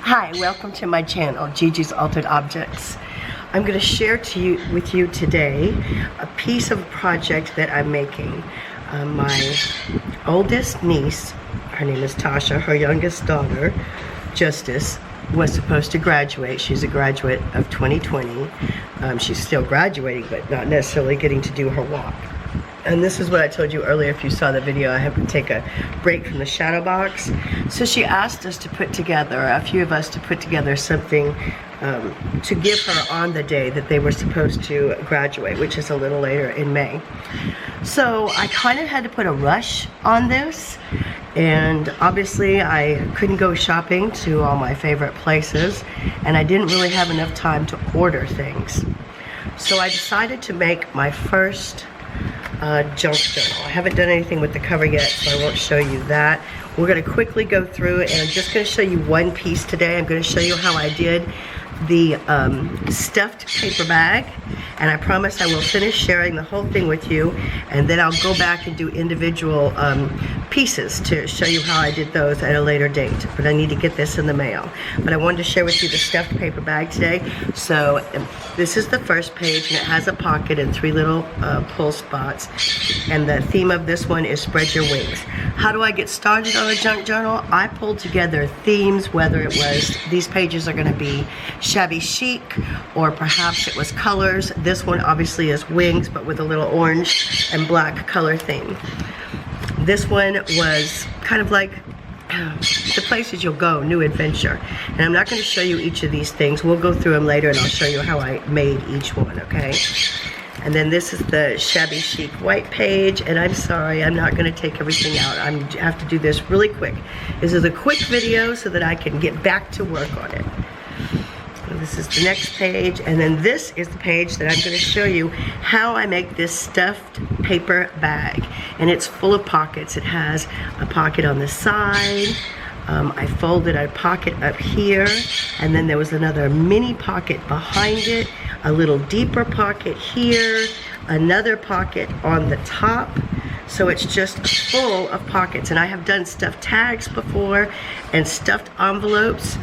Hi, welcome to my channel, Gigi's Altered Objects. I'm going to share with you today a piece of a project that I'm making. My oldest niece, her name is Tasha, her youngest daughter, Justice, was supposed to graduate. She's a graduate of 2020. She's still graduating, but not necessarily getting to do her walk. And this is what I told you earlier. If you saw the video, I had to take a break from the shadow box. So she asked us to put together, a few of us to put together something to give her on the day that they were supposed to graduate, which is a little later in May. So I kind of had to put a rush on this. And obviously I couldn't go shopping to all my favorite places. And I didn't really have enough time to order things. So I decided to make my first junk journal. I haven't done anything with the cover yet, so I won't show you that. We're going to quickly go through it, and I'm just going to show you one piece today. I'm going to show you how I did the stuffed paper bag, and I promise I will finish sharing the whole thing with you, and then I'll go back and do individual pieces to show you how I did those at a later date. But I need to get this in the mail. But I wanted to share with you the stuffed paper bag today. So this is the first page, and it has a pocket and 3 little pull spots. And the theme of this one is spread your wings. How do I get started on a junk journal? I pulled together themes, whether it was these pages are going to be shabby chic, or perhaps it was colors. This one obviously is wings, but with a little orange and black color theme. This one was kind of like the places you'll go, new adventure. And I'm not going to show you each of these things. We'll go through them later, and I'll show you how I made each one, okay? And then this is the shabby chic white page, and I'm sorry, I'm not going to take everything out. I have to do this really quick. This is a quick video so that I can get back to work on it. This is the next page, and then this is the page that I'm going to show you how I make this stuffed paper bag. And it's full of pockets. It has a pocket on the side. I folded a pocket up here, and then there was another mini pocket behind it, a little deeper pocket here, another pocket on the top. So it's just full of pockets. And I have done stuffed tags before and stuffed envelopes,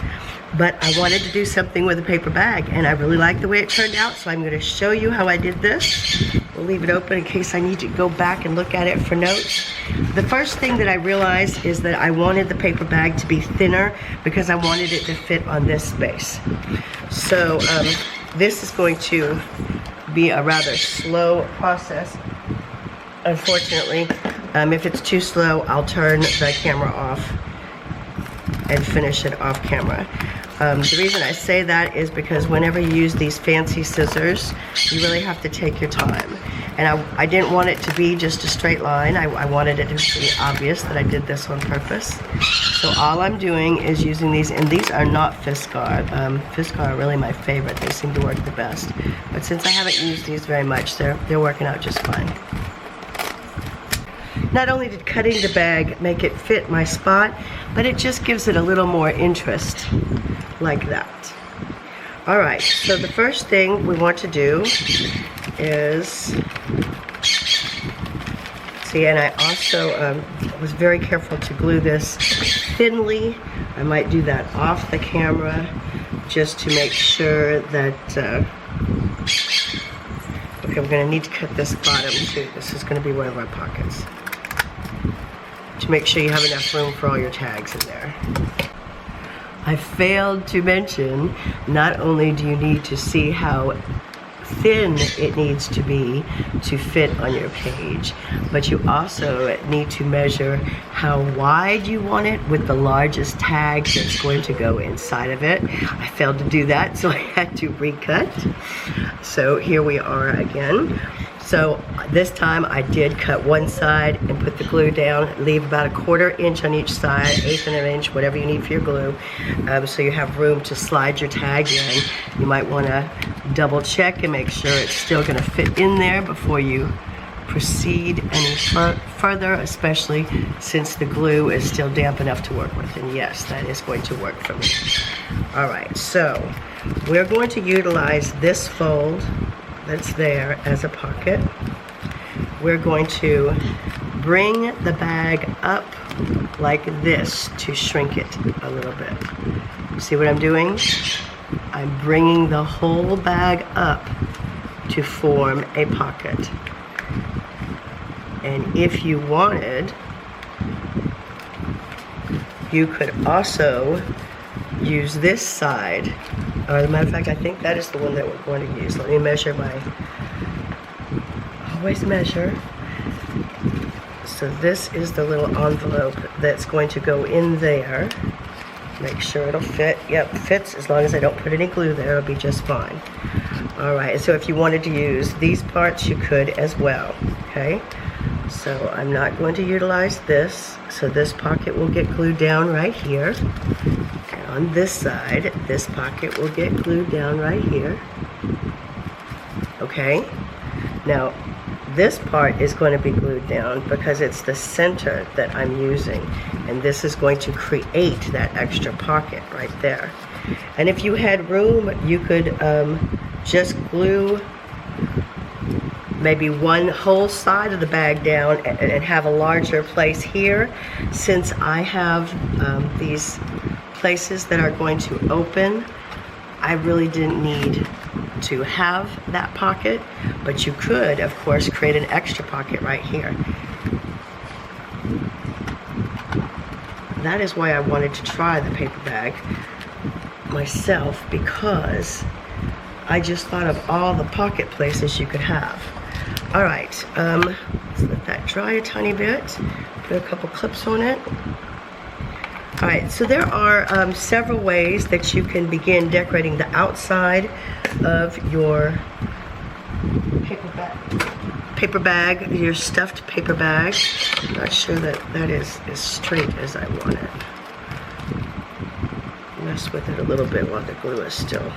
but I wanted to do something with a paper bag, and I really like the way it turned out, so I'm going to show you how I did this. We'll leave it open in case I need to go back and look at it for notes. The first thing that I realized is that I wanted the paper bag to be thinner because I wanted it to fit on this space. So this is going to be a rather slow process. Unfortunately, if it's too slow, I'll turn the camera off and finish it off camera. The reason I say that is because whenever you use these fancy scissors, you really have to take your time. And I didn't want it to be just a straight line. I wanted it to be obvious that I did this on purpose. So all I'm doing is using these, and these are not Fiskar. Fiskar are really my favorite. They seem to work the best. But since I haven't used these very much, they're working out just fine. Not only did cutting the bag make it fit my spot, but it just gives it a little more interest, like that. All right, so the first thing we want to do is, see, and I also was very careful to glue this thinly. I might do that off the camera just to make sure that, okay, we're gonna need to cut this bottom too. This is gonna be one of our pockets, to make sure you have enough room for all your tags in there. I failed to mention, not only do you need to see how thin it needs to be to fit on your page, but you also need to measure how wide you want it with the largest tag that's going to go inside of it. I failed to do that, so I had to recut. So here we are again. So this time I did cut one side and put the glue down, leave about a 1/4 inch on each side, 1/8 of an inch, whatever you need for your glue, so you have room to slide your tag in. You might want to double check and make sure it's still going to fit in there before you proceed any further, especially since the glue is still damp enough to work with. And yes, that is going to work for me. All right, so we're going to utilize this fold that's there as a pocket. We're going to bring the bag up like this to shrink it a little bit. See what I'm doing? I'm bringing the whole bag up to form a pocket. And if you wanted, you could also use this side. Or as a matter of fact, I think that is the one that we're going to use. Let me measure always measure. So this is the little envelope that's going to go in there. Make sure it'll fit. Yep, fits. As long as I don't put any glue there, it'll be just fine. All right, so if you wanted to use these parts, you could as well, okay? So I'm not going to utilize this. So this pocket will get glued down right here. And on this side, this pocket will get glued down right here. Okay? Now, this part is going to be glued down because it's the center that I'm using. And this is going to create that extra pocket right there. And if you had room, you could just glue maybe one whole side of the bag down and have a larger place here. Since I have these places that are going to open, I really didn't need to have that pocket, but you could, of course, create an extra pocket right here. That is why I wanted to try the paper bag myself, because I just thought of all the pocket places you could have. All right, let's let that dry a tiny bit. Put a couple clips on it. All right, so there are several ways that you can begin decorating the outside of your paper bag, your stuffed paper bag. I'm not sure that that is as straight as I want it. Mess with it a little bit while the glue is still.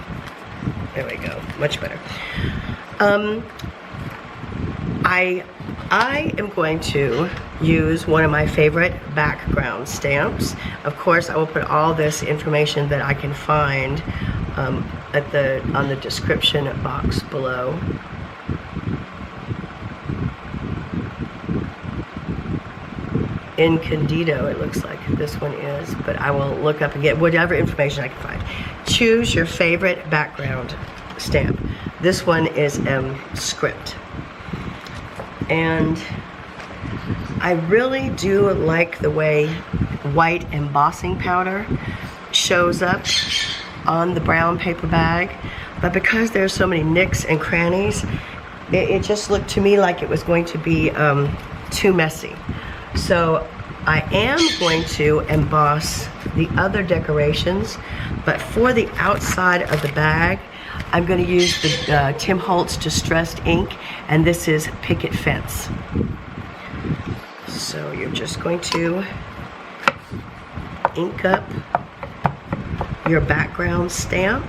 There we go, much better. I am going to use one of my favorite background stamps. Of course, I will put all this information that I can find on the description box below. Incognito, it looks like this one is, but I will look up and get whatever information I can find. Choose your favorite background stamp. This one is script. And I really do like the way white embossing powder shows up on the brown paper bag, but because there's so many nicks and crannies, it just looked to me like it was going to be too messy. So I am going to emboss the other decorations, but for the outside of the bag, I'm going to use the Tim Holtz Distressed ink, and this is Picket Fence. So you're just going to ink up your background stamp.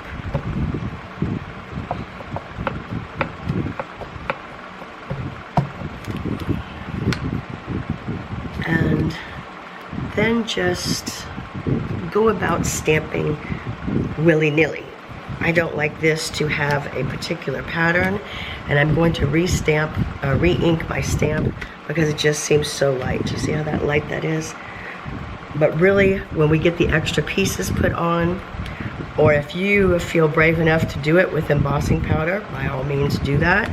And then just go about stamping willy-nilly. I don't like this to have a particular pattern, and I'm going to re-ink my stamp because it just seems so light. You see how that light that is? But really, when we get the extra pieces put on, or if you feel brave enough to do it with embossing powder, by all means do that.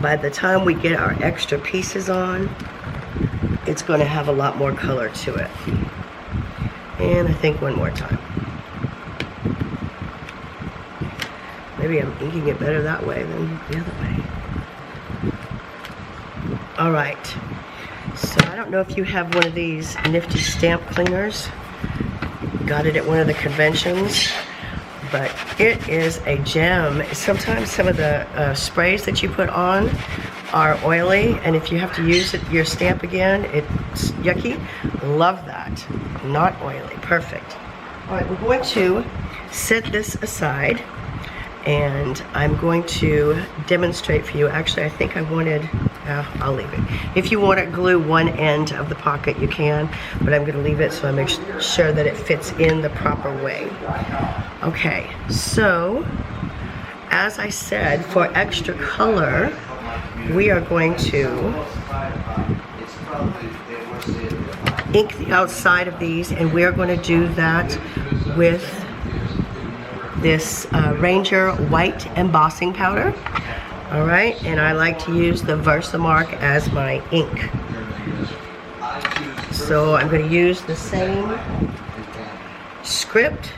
By the time we get our extra pieces on, it's going to have a lot more color to it. And I think one more time. Maybe I'm inking it better that way than the other way. All right. So I don't know if you have one of these nifty stamp cleaners. Got it at one of the conventions, but it is a gem. Sometimes some of the sprays that you put on are oily, and if you have to use your stamp again, it's yucky. Love that. Not oily. Perfect. All right, we're going to set this aside, and I'm going to demonstrate for you. Actually, I think I wanted, I'll leave it. If you want to glue one end of the pocket, you can, but I'm going to leave it so I make sure that it fits in the proper way. Okay, so as I said, for extra color, we are going to ink the outside of these, and we are going to do that with this Ranger white embossing powder. All right, and I like to use the Versamark as my ink. So I'm going to use the same script.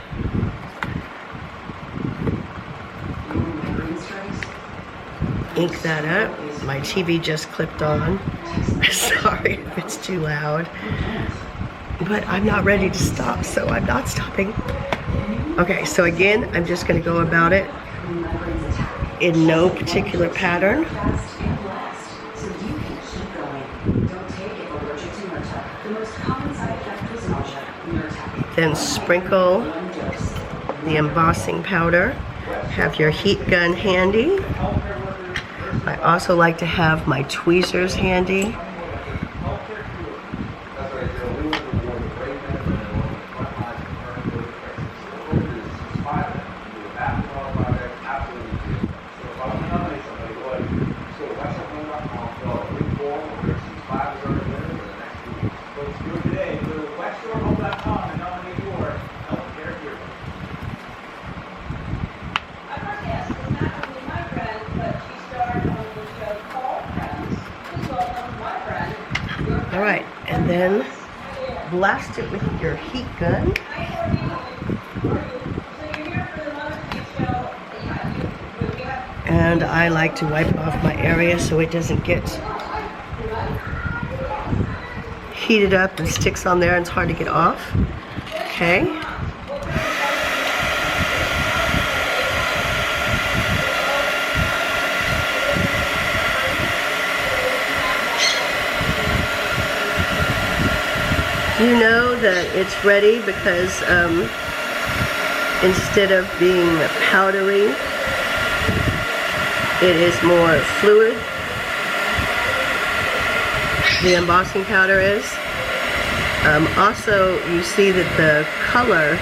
Ink that up. My TV just clipped on. Sorry if it's too loud. But I'm not ready to stop, so I'm not stopping. Okay, so again, I'm just going to go about it in no particular pattern. Then sprinkle the embossing powder. Have your heat gun handy. I also like to have my tweezers handy. All right, and then blast it with your heat gun. And I like to wipe off my area so it doesn't get heated up and sticks on there and it's hard to get off. Okay. You know that it's ready because instead of being powdery, it is more fluid. The embossing powder is. Also, you see that the color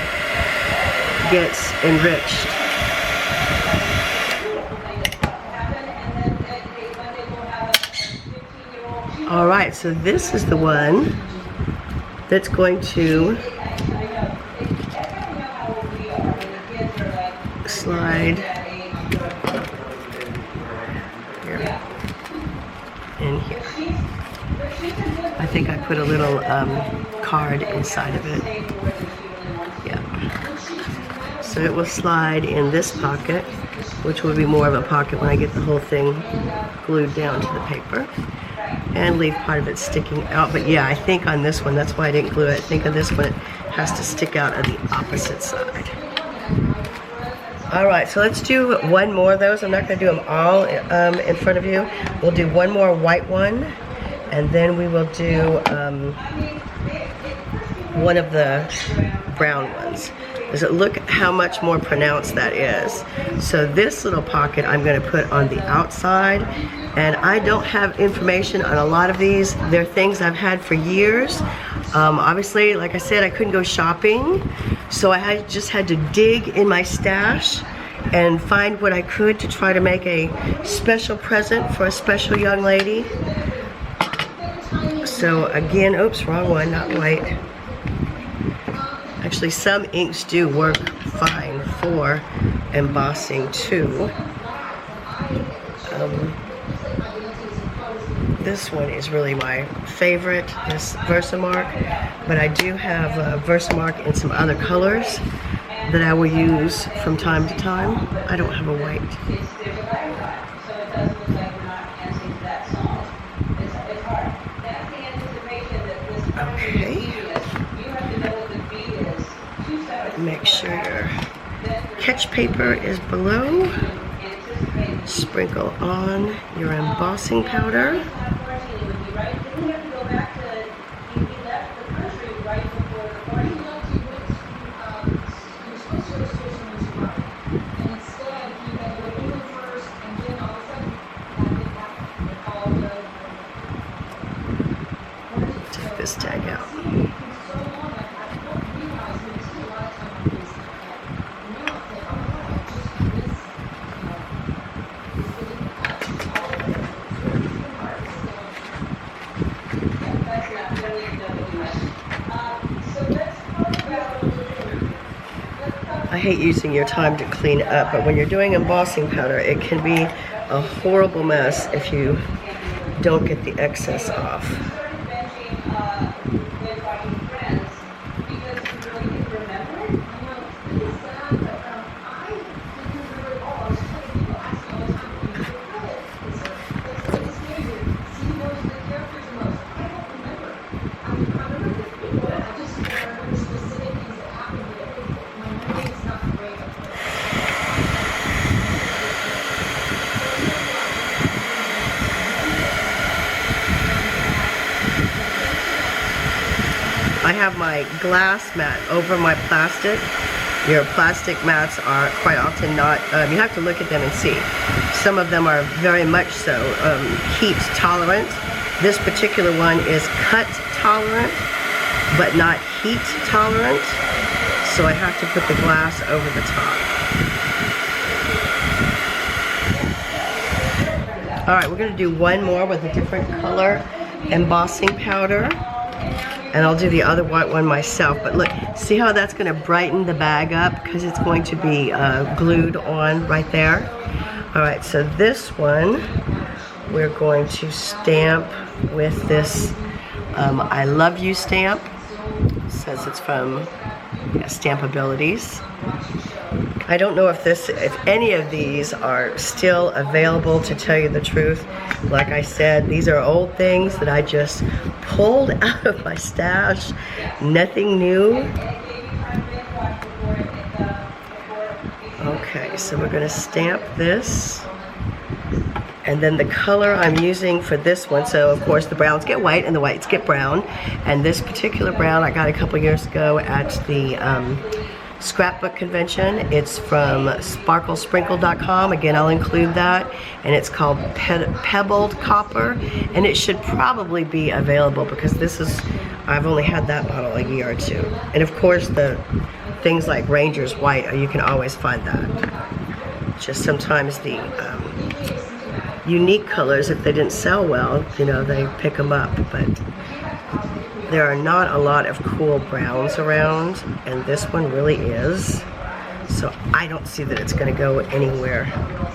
gets enriched. All right, so this is the one that's going to slide here in here. I think I put a little card inside of it. Yeah. So it will slide in this pocket, which will be more of a pocket when I get the whole thing glued down to the paper. And leave part of it sticking out. But yeah, I think on this one, that's why I didn't glue it. I think on this one it has to stick out on the opposite side. All right, so let's do one more of those. I'm not going to do them all in front of you. We'll do one more white one, and then we will do one of the brown ones. Does it look how much more pronounced that is? So this little pocket I'm going to put on the outside, and I don't have information on a lot of these. They're things I've had for years. Obviously, like I said, I couldn't go shopping, so I just had to dig in my stash and find what I could to try to make a special present for a special young lady. So again, oops, wrong one, not white. Actually, some inks do work fine for embossing too. This one is really my favorite, this Versamark, but I do have Versamark in some other colors that I will use from time to time. I don't have a white. Okay. Make sure your catch paper is below. Sprinkle on your embossing powder. Take this tag out. I hate using your time to clean up, but when you're doing embossing powder, it can be a horrible mess if you don't get the excess off. I have my glass mat over my plastic. Your plastic mats are quite often not, you have to look at them and see. Some of them are very much so heat tolerant. This particular one is cut tolerant, but not heat tolerant. So I have to put the glass over the top. All right, we're gonna do one more with a different color embossing powder. And I'll do the other white one myself. But look, see how that's gonna brighten the bag up because it's going to be glued on right there. All right, so this one, we're going to stamp with this I Love You stamp. It says it's from Stampabilities. I don't know if any of these are still available, to tell you the truth. Like I said, these are old things that I just pulled out of my stash. Nothing new. Okay, so we're gonna stamp this. And then the color I'm using for this one, so of course the browns get white and the whites get brown. And this particular brown I got a couple years ago at the scrapbook convention. It's from sparklesprinkle.com. Again, I'll include that. And it's called Pebbled Copper. And it should probably be available because this is, I've only had that bottle a year or two. And of course the things like Ranger's White, you can always find that. Just sometimes the unique colors, if they didn't sell well, you know, they pick them up. But there are not a lot of cool browns around, and this one really is. So I don't see that it's gonna go anywhere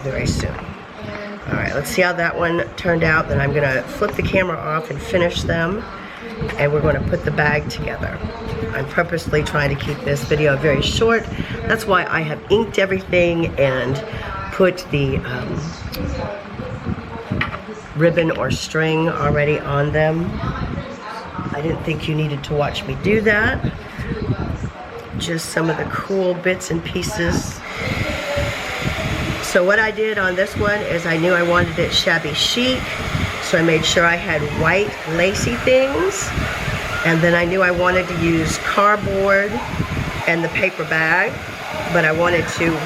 very soon. All right, let's see how that one turned out. Then I'm gonna flip the camera off and finish them, and we're gonna put the bag together. I'm purposely trying to keep this video very short. That's why I have inked everything and put the ribbon or string already on them. I didn't think you needed to watch me do that. Just some of the cool bits and pieces. So what I did on this one is I knew I wanted it shabby chic, so I made sure I had white lacy things. And then I knew I wanted to use cardboard and the paper bag, but I wanted to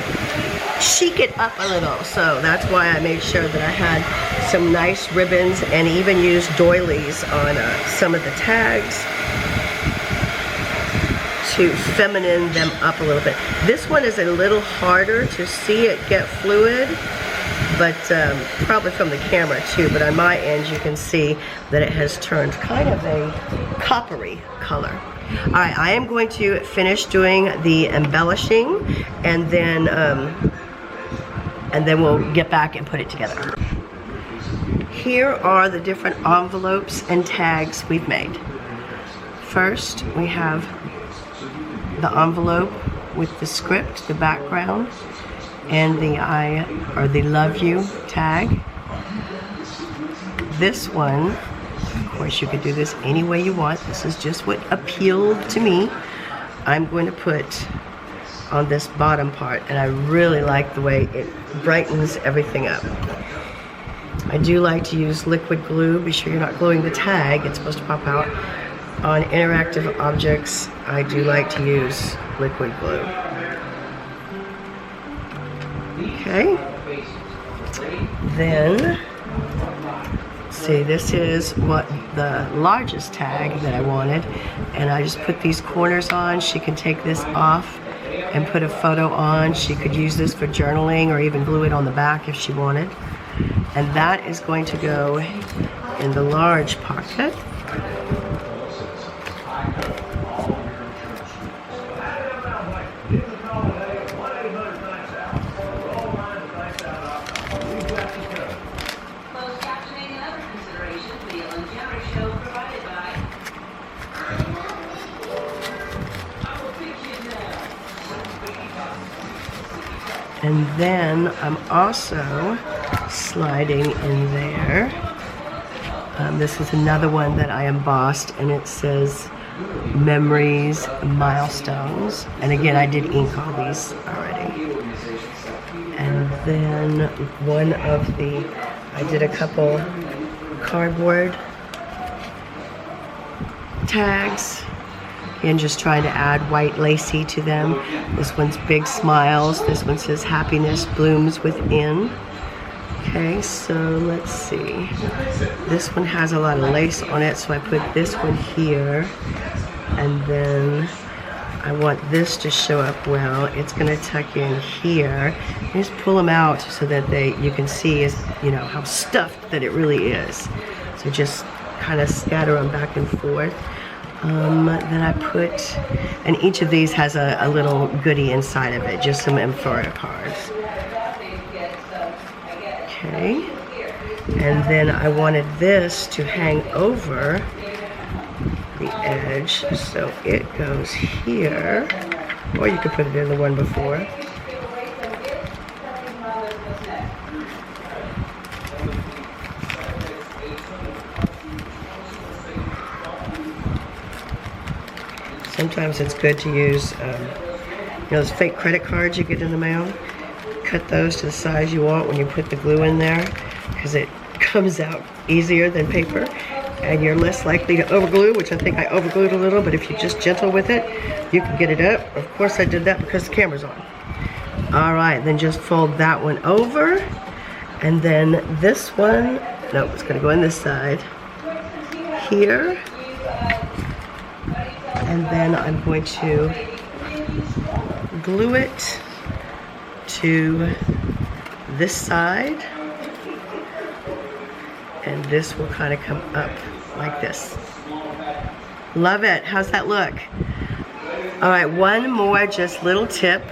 chic it up a little. So that's why I made sure that I had some nice ribbons and even used doilies on some of the tags to feminine them up a little bit. This one is a little harder to see it get fluid, but probably from the camera too, but on my end you can see that it has turned kind of a coppery color. All right, I am going to finish doing the embellishing, and then we'll get back and put it together. Here are the different envelopes and tags we've made. First, we have the envelope with the script, the background, and the Love You tag. This one, of course you could do this any way you want. This is just what appealed to me. I'm going to put on this bottom part, and I really like the way it brightens everything up. I do like to use liquid glue. Be sure you're not gluing the tag. It's supposed to pop out. On interactive objects, I do like to use liquid glue. Okay. Then, see, this is what the largest tag that I wanted, and I just put these corners on. She can take this off and put a photo on. She could use this for journaling or even glue it on the back if she wanted. And that is going to go in the large pocket. And then I'm also sliding in there. This is another one that I embossed, and it says memories, milestones. And again, I did ink all these already. And then one of the, I did a couple cardboard tags. And just trying to add white lacy to them. This one's big smiles. This one says happiness blooms within. Okay, so let's see. This one has a lot of lace on it, so I put this one here. And then I want this to show up well. It's gonna tuck in here. Just pull them out so that you can see, how stuffed that it really is. So just kind of scatter them back and forth. Then I put, and each of these has a little goodie inside of it, just some info cards. Okay, and then I wanted this to hang over the edge, so it goes here, or you could put it in the one before. Sometimes it's good to use, those fake credit cards you get in the mail. Cut those to the size you want when you put the glue in there, because it comes out easier than paper, and you're less likely to overglue, which I think I overglued a little, but if you're just gentle with it, you can get it up. Of course I did that because the camera's on. All right, then just fold that one over, and then this one, no, it's gonna go on this side, here. And then I'm going to glue it to this side, and this will kind of come up like this. Love it. How's that look? All right, one more just little tip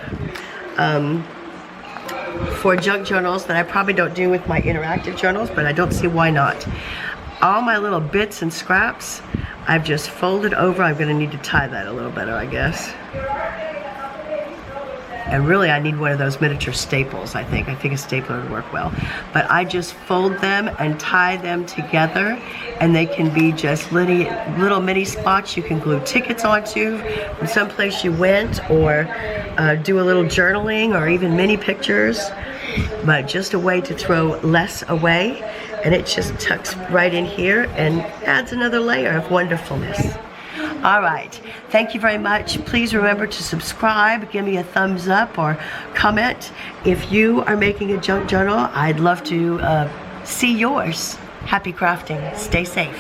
for junk journals that I probably don't do with my interactive journals, but I don't see why not. All my little bits and scraps, I've just folded over. I'm gonna need to tie that a little better, I guess. And really, I need one of those miniature staples, I think. I think a stapler would work well. But I just fold them and tie them together, and they can be just little mini spots you can glue tickets onto from someplace you went, or do a little journaling, or even mini pictures. But just a way to throw less away, and it just tucks right in here and adds another layer of wonderfulness. All right, thank you very much. Please remember to subscribe, give me a thumbs up or comment. If you are making a junk journal, I'd love to see yours. Happy crafting, stay safe.